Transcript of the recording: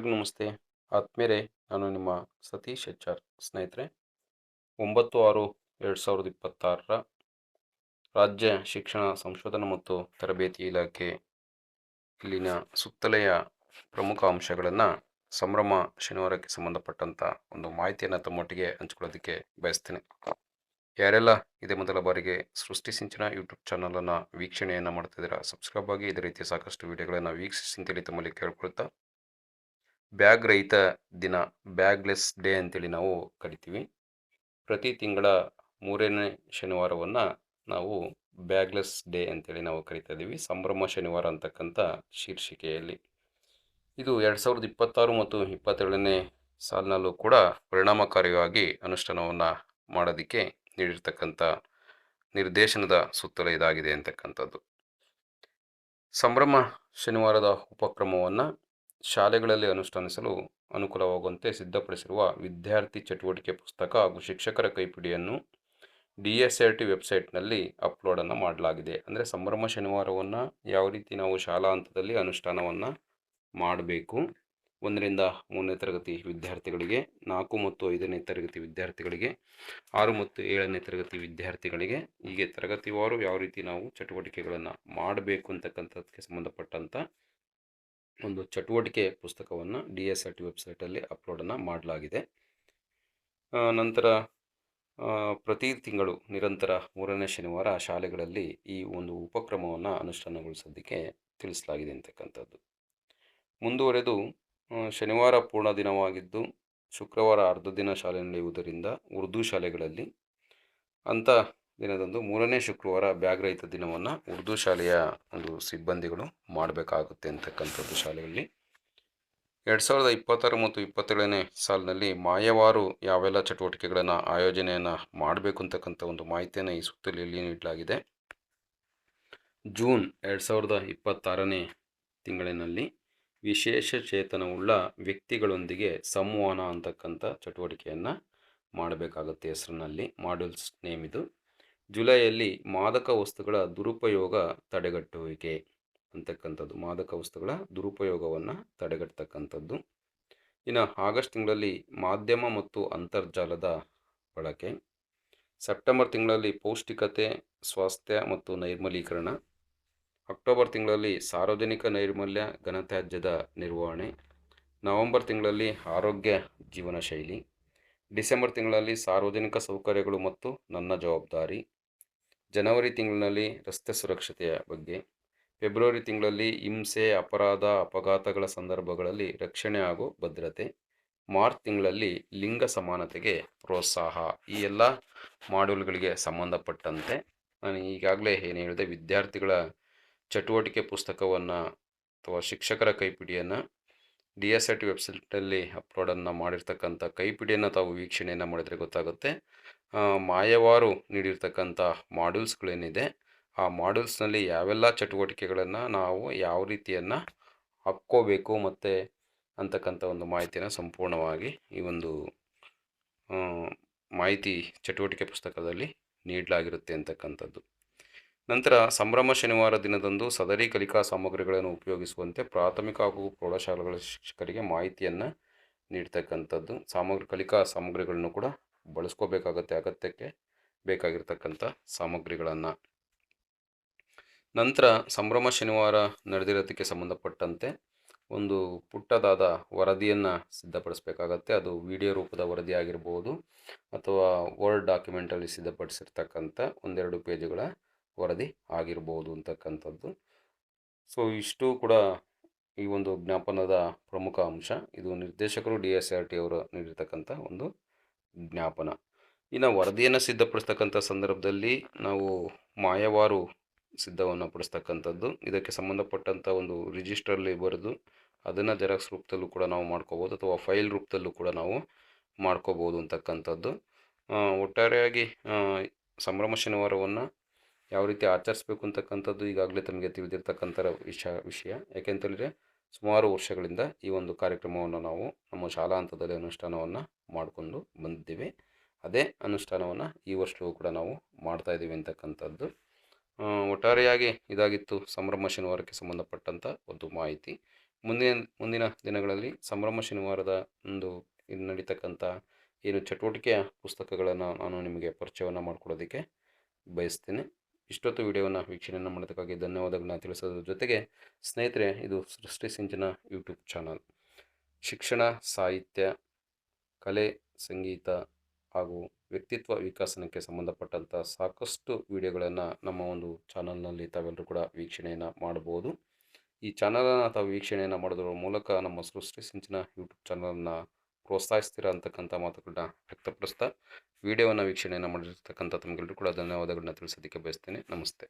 ಎಲ್ರಿಗೂ ನಮಸ್ತೆ. ಆತ್ಮೀಯರೇ, ನಾನು ನಿಮ್ಮ ಸತೀಶ್ HR. ಸ್ನೇಹಿತರೆ, 9/6/2026 ರಾಜ್ಯ ಶಿಕ್ಷಣ ಸಂಶೋಧನಾ ಮತ್ತು ತರಬೇತಿ ಇಲಾಖೆ ಇಲ್ಲಿನ ಸುತ್ತಲೆಯ ಪ್ರಮುಖ ಅಂಶಗಳನ್ನು ಸಂಭ್ರಮ ಶನಿವಾರಕ್ಕೆ ಸಂಬಂಧಪಟ್ಟಂಥ ಒಂದು ಮಾಹಿತಿಯನ್ನು ತಮ್ಮೊಟ್ಟಿಗೆ ಹಂಚ್ಕೊಳ್ಳೋದಕ್ಕೆ ಬಯಸ್ತೇನೆ. ಯಾರೆಲ್ಲ ಇದೇ ಮೊದಲ ಬಾರಿಗೆ ಸೃಷ್ಟಿ ಸಿಂಚನ ಯೂಟ್ಯೂಬ್ ಚಾನಲನ್ನು ವೀಕ್ಷಣೆಯನ್ನು ಮಾಡ್ತಿದ್ದೀರಾ, ಸಬ್ಸ್ಕ್ರೈಬ್ ಆಗಿ ಇದೇ ರೀತಿಯ ಸಾಕಷ್ಟು ವಿಡಿಯೋಗಳನ್ನು ವೀಕ್ಷಿಸಿ ಅಂತೇಳಿ ತಮ್ಮಲ್ಲಿ ಕೇಳ್ಕೊಳ್ತಾ, ಬ್ಯಾಗ್ ರಹಿತ ದಿನ, ಬ್ಯಾಗ್ಲೆಸ್ ಡೇ ಅಂತೇಳಿ ನಾವು ಕರಿತೀವಿ. ಪ್ರತಿ ತಿಂಗಳ 3ನೇ ಶನಿವಾರವನ್ನು ನಾವು ಬ್ಯಾಗ್ಲೆಸ್ ಡೇ ಅಂತೇಳಿ ನಾವು ಕರಿತಾ ಇದ್ದೀವಿ, ಸಂಭ್ರಮ ಶನಿವಾರ ಅಂತಕ್ಕಂಥ ಶೀರ್ಷಿಕೆಯಲ್ಲಿ. ಇದು 2026 ಮತ್ತು 2027ನೇ ಸಾಲಿನಲ್ಲೂ ಕೂಡ ಪರಿಣಾಮಕಾರಿಯಾಗಿ ಅನುಷ್ಠಾನವನ್ನು ಮಾಡೋದಕ್ಕೆ ನೀಡಿರ್ತಕ್ಕಂಥ ನಿರ್ದೇಶನದ ಸುತ್ತಲೂ ಇದಾಗಿದೆ ಅಂತಕ್ಕಂಥದ್ದು. ಸಂಭ್ರಮ ಶನಿವಾರದ ಉಪಕ್ರಮವನ್ನು ಶಾಲೆಗಳಲ್ಲಿ ಅನುಷ್ಠಾನಿಸಲು ಅನುಕೂಲವಾಗುವಂತೆ ಸಿದ್ಧಪಡಿಸಿರುವ ವಿದ್ಯಾರ್ಥಿ ಚಟುವಟಿಕೆ ಪುಸ್ತಕ ಹಾಗೂ ಶಿಕ್ಷಕರ ಕೈಪಿಡಿಯನ್ನು DSRT ವೆಬ್ಸೈಟ್ನಲ್ಲಿ ಅಪ್ಲೋಡನ್ನು ಮಾಡಲಾಗಿದೆ. ಅಂದರೆ ಸಂಭ್ರಮ ಶನಿವಾರವನ್ನು ಯಾವ ರೀತಿ ನಾವು ಶಾಲಾ ಹಂತದಲ್ಲಿ ಅನುಷ್ಠಾನವನ್ನು ಮಾಡಬೇಕು, 1ರಿಂದ 3ನೇ ತರಗತಿ ವಿದ್ಯಾರ್ಥಿಗಳಿಗೆ, 4 ಮತ್ತು 5ನೇ ತರಗತಿ ವಿದ್ಯಾರ್ಥಿಗಳಿಗೆ, 6 ಮತ್ತು 7ನೇ ತರಗತಿ ವಿದ್ಯಾರ್ಥಿಗಳಿಗೆ, ಹೀಗೆ ತರಗತಿವಾರು ಯಾವ ರೀತಿ ನಾವು ಚಟುವಟಿಕೆಗಳನ್ನು ಮಾಡಬೇಕು ಅಂತಕ್ಕಂಥದ್ದಕ್ಕೆ ಸಂಬಂಧಪಟ್ಟಂಥ ಒಂದು ಚಟುವಟಿಕೆ ಪುಸ್ತಕವನ್ನು DSRT ವೆಬ್ಸೈಟಲ್ಲಿ ಅಪ್ಲೋಡನ್ನು ಮಾಡಲಾಗಿದೆ. ನಂತರ ಪ್ರತಿ ತಿಂಗಳು ನಿರಂತರ 3ನೇ ಶನಿವಾರ ಶಾಲೆಗಳಲ್ಲಿ ಈ ಒಂದು ಉಪಕ್ರಮವನ್ನು ಅನುಷ್ಠಾನಗೊಳಿಸೋದಕ್ಕೆ ತಿಳಿಸಲಾಗಿದೆ ಅಂತಕ್ಕಂಥದ್ದು. ಮುಂದುವರೆದು ಶನಿವಾರ ಪೂರ್ಣ ದಿನವಾಗಿದ್ದು ಶುಕ್ರವಾರ ಅರ್ಧ ದಿನ ಶಾಲೆ ನಡೆಯುವುದರಿಂದ ಉರ್ದು ಶಾಲೆಗಳಲ್ಲಿ ಅಂಥ ದಿನದಂದು 3ನೇ ಶುಕ್ರವಾರ ಬ್ಯಾಗ್ ರಹಿತ ದಿನವನ್ನು ಉರ್ದು ಶಾಲೆಯ ಒಂದು ಸಿಬ್ಬಂದಿಗಳು ಮಾಡಬೇಕಾಗುತ್ತೆ ಅಂತಕ್ಕಂಥದ್ದು. ಶಾಲೆಯಲ್ಲಿ 2026 ಮತ್ತು 2027ನೇ ಸಾಲಿನಲ್ಲಿ ಮಾಯವಾರು ಯಾವೆಲ್ಲ ಚಟುವಟಿಕೆಗಳನ್ನು ಆಯೋಜನೆಯನ್ನು ಮಾಡಬೇಕು ಅಂತಕ್ಕಂಥ ಒಂದು ಮಾಹಿತಿಯನ್ನು ಈ ಸುತ್ತಲೆಯಲ್ಲಿ ನೀಡಲಾಗಿದೆ. ಜೂನ್ 2026ನೇ ತಿಂಗಳಿನಲ್ಲಿ ವಿಶೇಷ ಚೇತನವುಳ್ಳ ವ್ಯಕ್ತಿಗಳೊಂದಿಗೆ ಸಂವಹನ ಅಂತಕ್ಕಂಥ ಚಟುವಟಿಕೆಯನ್ನು ಮಾಡಬೇಕಾಗುತ್ತೆ. ಹೆಸರಿನಲ್ಲಿ ಮಾಡ್ಯೂಲ್ಸ್ ನೇಮ್ ಇದು. ಜುಲೈಯಲ್ಲಿ ಮಾದಕ ವಸ್ತುಗಳ ದುರುಪಯೋಗ ತಡೆಗಟ್ಟುವಿಕೆ ಅಂತಕ್ಕಂಥದ್ದು, ಮಾದಕ ವಸ್ತುಗಳ ದುರುಪಯೋಗವನ್ನು ತಡೆಗಟ್ಟತಕ್ಕಂಥದ್ದು. ಇನ್ನು ಆಗಸ್ಟ್ ತಿಂಗಳಲ್ಲಿ ಮಾಧ್ಯಮ ಮತ್ತು ಅಂತರ್ಜಾಲದ ಬಳಕೆ, ಸೆಪ್ಟೆಂಬರ್ ತಿಂಗಳಲ್ಲಿ ಪೌಷ್ಟಿಕತೆ, ಸ್ವಾಸ್ಥ್ಯ ಮತ್ತು ನೈರ್ಮಲೀಕರಣ, ಅಕ್ಟೋಬರ್ ತಿಂಗಳಲ್ಲಿ ಸಾರ್ವಜನಿಕ ನೈರ್ಮಲ್ಯ ಘನತ್ಯಾಜ್ಯದ ನಿರ್ವಹಣೆ, ನವೆಂಬರ್ ತಿಂಗಳಲ್ಲಿ ಆರೋಗ್ಯ ಜೀವನ ಶೈಲಿ, ಡಿಸೆಂಬರ್ ತಿಂಗಳಲ್ಲಿ ಸಾರ್ವಜನಿಕ ಸೌಕರ್ಯಗಳು ಮತ್ತು ನನ್ನ ಜವಾಬ್ದಾರಿ, ಜನವರಿ ತಿಂಗಳಿನಲ್ಲಿ ರಸ್ತೆ ಸುರಕ್ಷತೆಯ ಬಗ್ಗೆ, ಫೆಬ್ರವರಿ ತಿಂಗಳಲ್ಲಿ ಹಿಂಸೆ, ಅಪರಾಧ, ಅಪಘಾತಗಳ ಸಂದರ್ಭಗಳಲ್ಲಿ ರಕ್ಷಣೆ ಹಾಗೂ ಭದ್ರತೆ, ಮಾರ್ಚ್ ತಿಂಗಳಲ್ಲಿ ಲಿಂಗ ಸಮಾನತೆಗೆ ಪ್ರೋತ್ಸಾಹ. ಈ ಎಲ್ಲ ಮಾಡ್ಯೂಲ್ಗಳಿಗೆ ಸಂಬಂಧಪಟ್ಟಂತೆ ನಾನು ಈಗಾಗಲೇ ಏನು ಹೇಳಿದೆ, ವಿದ್ಯಾರ್ಥಿಗಳ ಚಟುವಟಿಕೆ ಪುಸ್ತಕವನ್ನು ಅಥವಾ ಶಿಕ್ಷಕರ ಕೈಪಿಡಿಯನ್ನು DSRT ವೆಬ್ಸೈಟಲ್ಲಿ ಅಪ್ಲೋಡನ್ನು ಮಾಡಿರ್ತಕ್ಕಂಥ ಕೈಪಿಡಿಯನ್ನು ತಾವು ವೀಕ್ಷಣೆಯನ್ನು ಮಾಡಿದರೆ ಗೊತ್ತಾಗುತ್ತೆ. ಮಾಯವಾರು ನೀಡಿರ್ತಕ್ಕಂಥ ಮಾಡ್ಯೂಲ್ಸ್ಗಳೇನಿದೆ, ಆ ಮಾಡ್ಯೂಲ್ಸ್ನಲ್ಲಿ ಯಾವೆಲ್ಲ ಚಟುವಟಿಕೆಗಳನ್ನು ನಾವು ಯಾವ ರೀತಿಯನ್ನು ಹಾಕ್ಕೋಬೇಕು ಮತ್ತು ಅಂತಕ್ಕಂಥ ಒಂದು ಮಾಹಿತಿಯನ್ನು ಸಂಪೂರ್ಣವಾಗಿ ಈ ಒಂದು ಮಾಹಿತಿ ಚಟುವಟಿಕೆ ಪುಸ್ತಕದಲ್ಲಿ ನೀಡಲಾಗಿರುತ್ತೆ ಅಂತಕ್ಕಂಥದ್ದು. ನಂತರ ಸಂಭ್ರಮ ಶನಿವಾರ ದಿನದಂದು ಸದರಿ ಕಲಿಕಾ ಸಾಮಗ್ರಿಗಳನ್ನು ಉಪಯೋಗಿಸುವಂತೆ ಪ್ರಾಥಮಿಕ ಹಾಗೂ ಪ್ರೌಢಶಾಲೆಗಳ ಶಿಕ್ಷಕರಿಗೆ ಮಾಹಿತಿಯನ್ನು ನೀಡ್ತಕ್ಕಂಥದ್ದು. ಕಲಿಕಾ ಸಾಮಗ್ರಿಗಳನ್ನು ಕೂಡ ಬಳಸ್ಕೋಬೇಕಾಗತ್ತೆ, ಅಗತ್ಯಕ್ಕೆ ಬೇಕಾಗಿರ್ತಕ್ಕಂಥ ಸಾಮಗ್ರಿಗಳನ್ನು. ನಂತರ ಸಂಭ್ರಮ ಶನಿವಾರ ನಡೆದಿರೋದಕ್ಕೆ ಸಂಬಂಧಪಟ್ಟಂತೆ ಒಂದು ಪುಟ್ಟದಾದ ವರದಿಯನ್ನು ಸಿದ್ಧಪಡಿಸಬೇಕಾಗತ್ತೆ. ಅದು ವಿಡಿಯೋ ರೂಪದ ವರದಿ ಆಗಿರ್ಬೋದು ಅಥವಾ ವರ್ಡ್ ಡಾಕ್ಯುಮೆಂಟಲ್ಲಿ ಸಿದ್ಧಪಡಿಸಿರ್ತಕ್ಕಂಥ 1-2 ಪೇಜುಗಳ ವರದಿ ಆಗಿರ್ಬೋದು ಅಂತಕ್ಕಂಥದ್ದು. ಸೊ ಇಷ್ಟು ಕೂಡ ಈ ಒಂದು ಜ್ಞಾಪನದ ಪ್ರಮುಖ ಅಂಶ. ಇದು ನಿರ್ದೇಶಕರು DSRT ಅವರು ನೀಡಿರ್ತಕ್ಕಂಥ ಒಂದು ಜ್ಞಾಪನ. ಇನ್ನು ವರದಿಯನ್ನು ಸಿದ್ಧಪಡಿಸ್ತಕ್ಕಂಥ ಸಂದರ್ಭದಲ್ಲಿ ನಾವು ಮಾಯವಾರು ಸಿದ್ಧವನ್ನು ಪಡಿಸ್ತಕ್ಕಂಥದ್ದು. ಇದಕ್ಕೆ ಸಂಬಂಧಪಟ್ಟಂಥ ಒಂದು ರಿಜಿಸ್ಟ್ರಲ್ಲಿ ಬರೆದು ಅದನ್ನು ಜೆರಾಕ್ಸ್ ರೂಪದಲ್ಲೂ ಕೂಡ ನಾವು ಮಾಡ್ಕೋಬೋದು ಅಥವಾ ಫೈಲ್ ರೂಪದಲ್ಲೂ ಕೂಡ ನಾವು ಮಾಡ್ಕೋಬೋದು ಅಂತಕ್ಕಂಥದ್ದು. ಒಟ್ಟಾರೆಯಾಗಿ ಸಂಭ್ರಮ ಶನಿವಾರವನ್ನು ಯಾವ ರೀತಿ ಆಚರಿಸಬೇಕು ಅಂತಕ್ಕಂಥದ್ದು ಈಗಾಗಲೇ ತಮಗೆ ತಿಳಿದಿರ್ತಕ್ಕಂಥ ವಿಷಯ. ಯಾಕೆಂತೇಳಿದರೆ ಸುಮಾರು ವರ್ಷಗಳಿಂದ ಈ ಒಂದು ಕಾರ್ಯಕ್ರಮವನ್ನು ನಾವು ನಮ್ಮ ಶಾಲಾ ಹಂತದಲ್ಲಿ ಅನುಷ್ಠಾನವನ್ನು ಮಾಡಿಕೊಂಡು ಬಂದಿದ್ದೇವೆ. ಅದೇ ಅನುಷ್ಠಾನವನ್ನು ಈ ವರ್ಷವೂ ಕೂಡ ನಾವು ಮಾಡ್ತಾಯಿದ್ದೀವಿ ಅಂತಕ್ಕಂಥದ್ದು. ಒಟ್ಟಾರೆಯಾಗಿ ಇದಾಗಿತ್ತು ಸಂಭ್ರಮ ಶನಿವಾರಕ್ಕೆ ಸಂಬಂಧಪಟ್ಟಂಥ ಒಂದು ಮಾಹಿತಿ. ಮುಂದಿನ ಮುಂದಿನ ದಿನಗಳಲ್ಲಿ ಸಂಭ್ರಮ ಶನಿವಾರದ ಒಂದು ಇದು ನಡೀತಕ್ಕಂಥ ಏನು ಚಟುವಟಿಕೆಯ ಪುಸ್ತಕಗಳನ್ನು ನಾನು ನಿಮಗೆ ಪರಿಚಯವನ್ನು ಮಾಡಿಕೊಡೋದಕ್ಕೆ ಬಯಸ್ತೀನಿ. ಇಷ್ಟೊತ್ತು ವಿಡಿಯೋವನ್ನು ವೀಕ್ಷಣೆಯನ್ನು ಮಾಡೋದಕ್ಕಾಗಿ ಧನ್ಯವಾದಗಳನ್ನ ತಿಳಿಸೋದ್ರ ಜೊತೆಗೆ ಸ್ನೇಹಿತರೆ, ಇದು ಸೃಷ್ಟಿ ಸಿಂಚನ ಯೂಟ್ಯೂಬ್ ಚಾನಲ್. ಶಿಕ್ಷಣ, ಸಾಹಿತ್ಯ, ಕಲೆ, ಸಂಗೀತ ಹಾಗೂ ವ್ಯಕ್ತಿತ್ವ ವಿಕಾಸನಕ್ಕೆ ಸಂಬಂಧಪಟ್ಟಂಥ ಸಾಕಷ್ಟು ವಿಡಿಯೋಗಳನ್ನು ನಮ್ಮ ಒಂದು ಚಾನಲ್ನಲ್ಲಿ ತಾವೆಲ್ಲರೂ ಕೂಡ ವೀಕ್ಷಣೆಯನ್ನು ಮಾಡಬಹುದು. ಈ ಚಾನಲನ್ನು ತಾವು ವೀಕ್ಷಣೆಯನ್ನು ಮಾಡೋದ್ರ ಮೂಲಕ ನಮ್ಮ ಸೃಷ್ಟಿ ಸಿಂಚನ ಯೂಟ್ಯೂಬ್ ಚಾನಲನ್ನು ಪ್ರೋತ್ಸಾಹಿಸ್ತೀರಾ ಅಂತಕ್ಕಂಥ ಮಾತುಗಳನ್ನ ವ್ಯಕ್ತಪಡಿಸ್ತಾ ವಿಡಿಯೋವನ್ನು ವೀಕ್ಷಣೆಯನ್ನು ಮಾಡಿರ್ತಕ್ಕಂಥ ತಮಗೆಲ್ಲರೂ ಕೂಡ ಧನ್ಯವಾದಗಳನ್ನ ತಿಳಿಸೋದಕ್ಕೆ ಬಯಸ್ತೇನೆ. ನಮಸ್ತೆ.